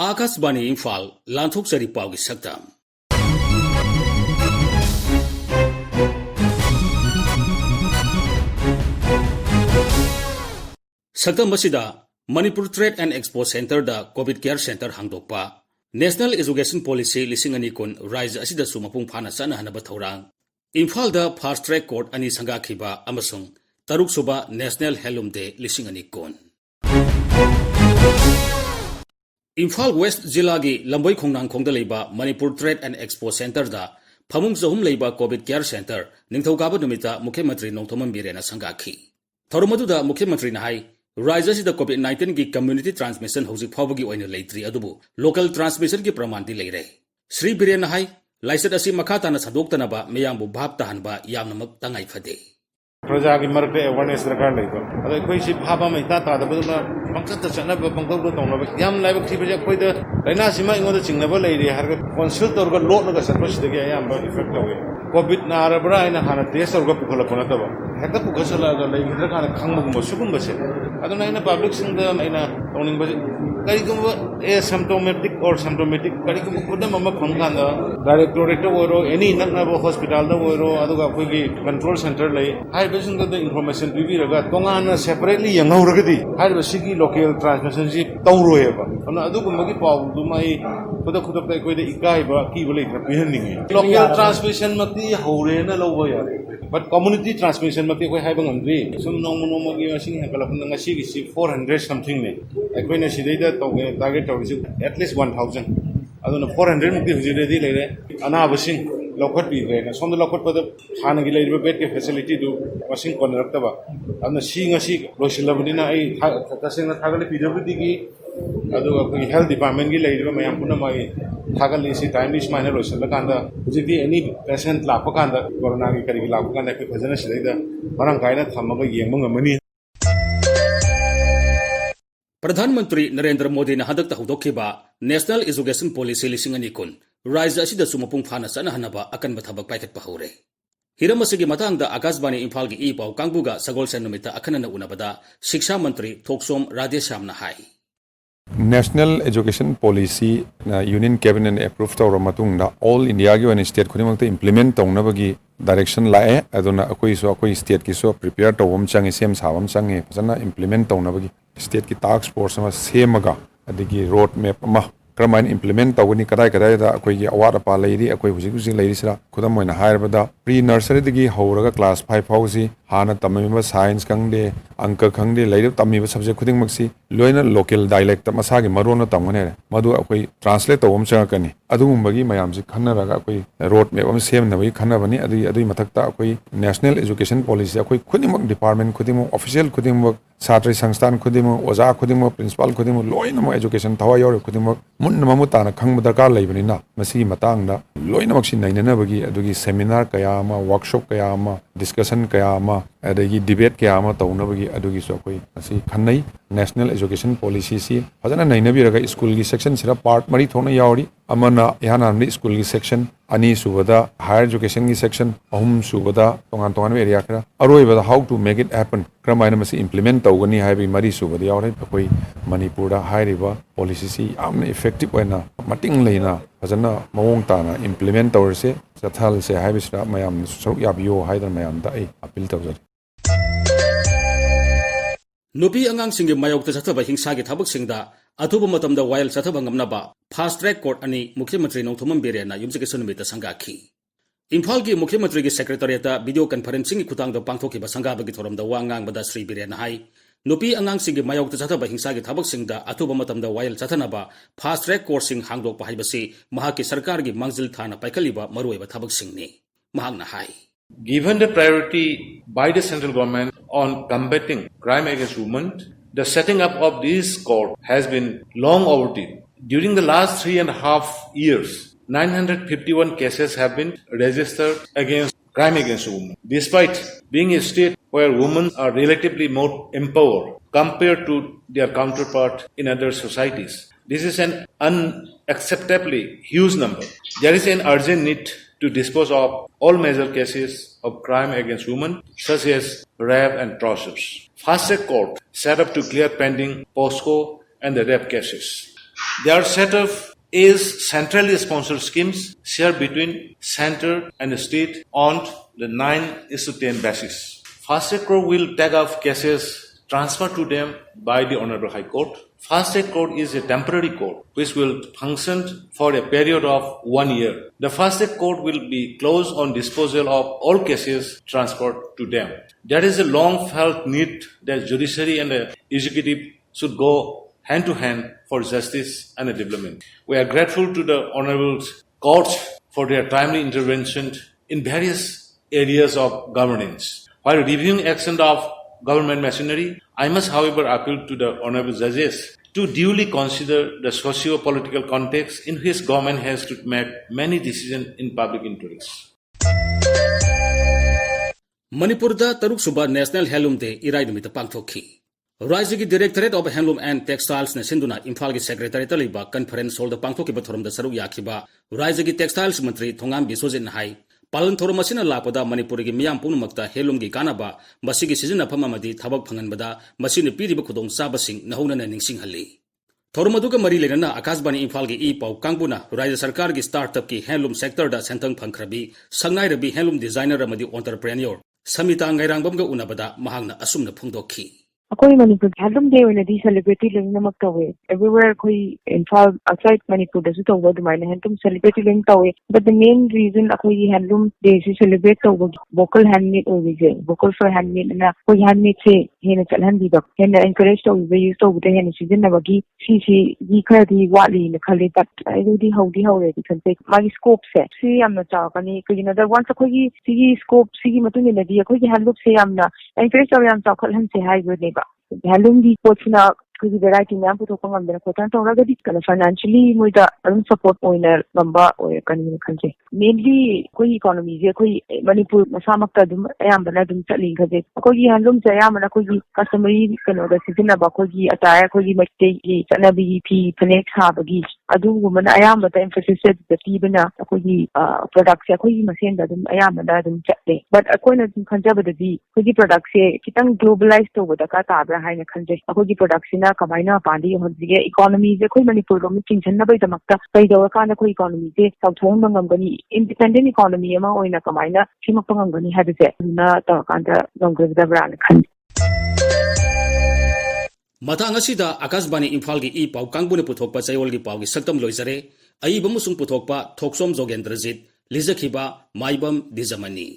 Akashbani Imphal Lanthokchari Paugi Saktam. Saktam Masida Manipur Trade and Expo Center da COVID Care Center Hangdokpa National Education Policy lising ani kun rise asida sumapung phana sana hanaba thorang Imphal da Fast Track Court ani sanga khiba amasung Taruk Suba National Helium Day lising ani kun Imphal West Zilagi Lamboy Khongnang Khongda leiba Manipur Trade and Expo Center da Phamung Zahum leiba COVID Care Center Ningthokaba numita Mukhyamantri Nongthomam Birena sanga khi Thoromadu da Mukhyamantri na hai Rise the COVID-19 ki community transmission hojik phawagi oina leitri adubu local transmission ki pramanti leire Sri Biren hai laisat asi makha tana sadokta ba meyambu bhab tahan ba yamnamak tangai phade Praja ki marke awareness rakar leiba ado koi si bhaba mai ta da ba pangchat chana ba pangkau ko tongna ba yam lai ba khiba koi da laina sima ingo da chingna ba leire har ka consult tor ga lot na ga sarpa sidagi ayam ba effect lawe covid na arabra ina hana test or ga pukhala pona ta ba hekta pukhasala ga lai hidra kana khangma gum sugum ba se ado na ina public sing da ina toning ba kari gum asymptomatic or symptomatic kari gum kuda mama khongkan da directorate oro any nakna ba hospital da oro ado ga koi gi control center lai hai ba sing da information bibi raga tongana separately yangaw ragadi hai ba sigi local transmission ji tawro he ba ana adu gum gi paw du mai kuda kuda kai koi da ikai ba ki bole bihan ningi local transmission mati hore na lobo ya but community transmission mati koi hai ba ngamri sum nong nong gi asing ha kala pun ngasi gi 400 something ne koi na sidai da target at least 1000 aduna 400 mukti hujire di lere ana abasing lokot bi re som lokot pada thana gi lere bed ke facility du washing kon rakta ba aduna si ngasi losilabni na ai tasing na thagale pwd gi adu ko health department gi lere mayam puna mai thagale si time is minor losil kanda hujiti any patient la pa kanda corona gi kari la pa kanda ke phajana sidai da marang kaina thamaga yengma ngamani Pradhan Mantri Narendra Modi na hadak tahudokhiba National Education Policy lising ani kun rise asida sumapung phana sana hanaba akan bathabak paikat pahore Hiramasigi matang da Akashbani Imphal gi ipau kangbuga sagol sen numita akanana unabada Shiksha Mantri Thokchom Radhesham na hai National Education Policy na Union Cabinet approved tawra matungda all India gi one state khudimangta implement tawnabagi direction lae aduna akoi state ki so prepare tawam changi sem sawam changi phasana implement tawnabagi state ki task force ma semaga adigi road map ma kramain implement tawni kadai da akoi gi award apa leiri akoi hujik leiri sira khudam moina hairabada pre nursery digi horaga class 5 fausi hana tamima science kangde angka khangde leiri tamiba subject khuding maksi loina local dialect masagi marona tamgane madu akoi translate tawam changa kani adumumbagi mayam ji khanaraga akoi road map am sem na bai khanabani adui mathakta akoi national education policy akoi khudimak department khudimak official khudimak satri sangstan khudimak oja khudimak principal khudimak loina mo education thawa yor khudimak munna mamutana khangba darkar leibani na masi matangda loina maksi nainana bagi adugi seminar kaya ma workshop kaya ma discussion kaya ma adagi debate kaya ma tawna bagi adugi so akoi masi khannai national education policy si fajana nainabi raga school gi section sira part mari thona yawri amana yana school gi section ani subada higher education gi section ahum subada tongan area kra aroi bada how to make it happen kramaina masi implement tawgani haibi mari subada yawre akoi manipur da hairiba policy si amna effective waina mating leina fajana mawong tana implement tawrse chathal se haibisra mayam sok yabiyo haidar mayam da ai appeal tawjari Nupi angang singi mayok ta chathaba hingsa gi thabak singda athuba matamda wild chathaba ngamnaba fast track court ani Mukhyamantri Nongthomam Birena yumjike sunumita sangakhi Imphal gi Mukhyamantri gi secretariat ta video conferencing gi khutang da pangthoki ba sangaba gi thoram da wangang bada Sri Birena hai Nupi angang singi mayok ta chathaba hingsa gi thabak singda athuba matamda wild chathanaba fast track court sing hangdok pa haibasi mahaki sarkar gi mangjil thana paikaliba maruiba thabak singni mahangna hai Given the priority by the central government on combating crime against women, the setting up of this court has been long overdue. During the last 3.5 years, 951 cases have been registered against crime against women. Despite being a state where women are relatively more empowered compared to their counterpart in other societies, this is an unacceptably huge number. There is an urgent need to dispose of all major cases of crime against women, such as rape and tortures. Fast track court set up to clear pending POSCO and the rape cases. Their setup is centrally sponsored schemes shared between center and state on the 9:10 basis. Fast Track Court will take up cases transferred to them by the Honorable High Court. Fast Track Court is a temporary court which will function for a period of 1 year. The Fast Track Court will be closed on disposal of all cases transferred to them. There is a long-felt need that judiciary and the executive should go hand to hand for justice and development. We are grateful to the Honorable Courts for their timely intervention in various areas of governance. While reviewing action of government machinery, I must, however, appeal to the Honorable Judges to duly consider the socio-political context in which government has to make many decisions in public interest. Manipurda Taruk Suba National Handloom Day Irai Numita Pangthokhi. राज्य की directorate of handloom and textiles ने सिंधुना इम्फाल की secretariat लेबा conference hall पांथोकी theorem सरुक याखिबा राज्य की textiles मंत्री Thongam बिसोजिन high पालन थोरम असिना लापदा मणिपुर की मियाम पुनमक्ता हेलूम की कानाबा मसिगी सिजनफम अमदी थबक फंगनबदा मसिने पीरिबा खुदोंग चाबसिंग नहौनना निंगसिंगहल्ली थोरम अदुगा मरी लेना आकाशवाणी इम्फाल की ई पाउ कांगबुना राज्य सरकार की स्टार्टअप की हैंडलूम सेक्टर दा सेंतंग फंखरबी संगनाइरबी हैंडलूम डिजाइनर अमदी entrepreneur Samita ngairangbamga unabada mahangna asumna phungdokhi Akoi Manipur Handloom Day when the celebrity link namak away. Everywhere koi Imphal outside Manipur does it over the mine handloom celebrity link away. But the main reason akoi handloom day is celebrate over vocal handmade over vocal for handmade and koi handmade say hen chalan di bak hen encouraged to be used over the hen season nabagi si di khadi wali na khali but I do di how the can take my scope set. See I'm not talking koi another once akoi si scope si matun na di akoi handloom say I'm na encouraged to am talk han say hi with neighbor. Handloom di pochina kuji variety myam puthokpa ngamdana khotan tawragadi kana financially moida adum support oina ngamba oy kani khanje mainly koi economy je koi Manipur masamakta adum ayambana adum chali khaje koi handloom je ayamana koi customary kano da sijina ba koi attire koi matte gi chanabi phi phanek sabagi adugumana ayambata emphasis de tibana koi products ya koi masen da adum ayamana adum chatle but akoina khanjabadadi koi products se kitang globalized to boda ka tabra haina khanje koi products na kamaina pandi honjige economy je koi Manipur rom chingchanna bai damakta kai dawa kana koi economy je sautong mangam independent economy ama oina kamaina simak pangam gani hadise na ta kanda gangda brand khan Matang asida Akashbani Imphal gi I pau kangbune puthokpa chayol gi pau gi saktam loizare ai bamusung puthokpa Thokchom Jogendrajit Lijakhiba Maibam Dwijamani